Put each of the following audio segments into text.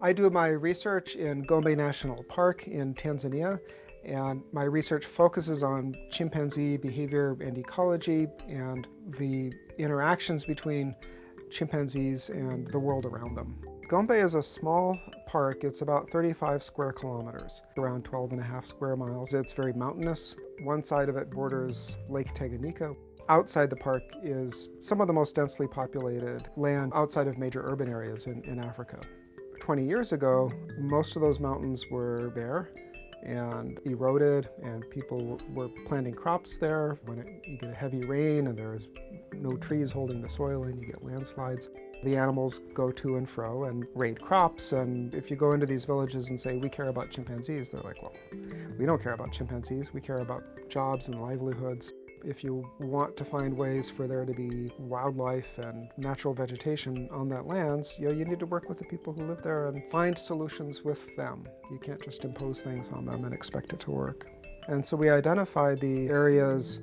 I do my research in Gombe National Park in Tanzania, and my research focuses on chimpanzee behavior and ecology and the interactions between chimpanzees and the world around them. Gombe is a small park. It's about 35 square kilometers, around 12.5 square miles. It's very mountainous. One side of it borders Lake Tanganyika. Outside the park is some of the most densely populated land outside of major urban areas in Africa. 20 years ago, most of those mountains were bare and eroded, and people were planting crops there. When you get a heavy rain and there's no trees holding the soil in, you get landslides. The animals go to and fro and raid crops, and if you go into these villages and say, we care about chimpanzees, they're like, well, we don't care about chimpanzees, we care about jobs and livelihoods. If you want to find ways for there to be wildlife and natural vegetation on that lands, you need to work with the people who live there and find solutions with them. You can't just impose things on them and expect it to work. And so we identified the areas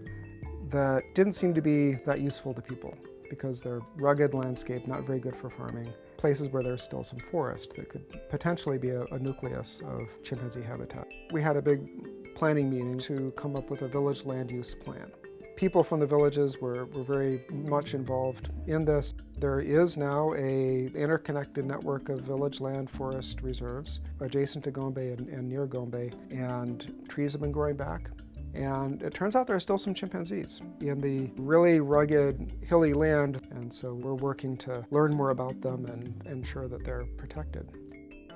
that didn't seem to be that useful to people because they're rugged landscape, not very good for farming, places where there's still some forest that could potentially be a nucleus of chimpanzee habitat. We had a big planning meeting to come up with a village land use plan. People from the villages were very much involved in this. There is now an interconnected network of village land forest reserves adjacent to Gombe and near Gombe, and trees have been growing back. And it turns out there are still some chimpanzees in the really rugged, hilly land, and so we're working to learn more about them and ensure that they're protected.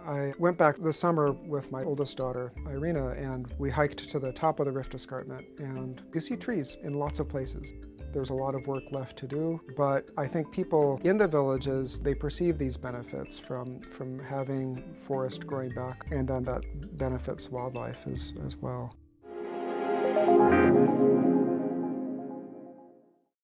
I went back this summer with my oldest daughter, Irina, and we hiked to the top of the Rift Escarpment, and you see trees in lots of places. There's a lot of work left to do, but I think people in the villages, they perceive these benefits from having forest growing back, and then that benefits wildlife as well.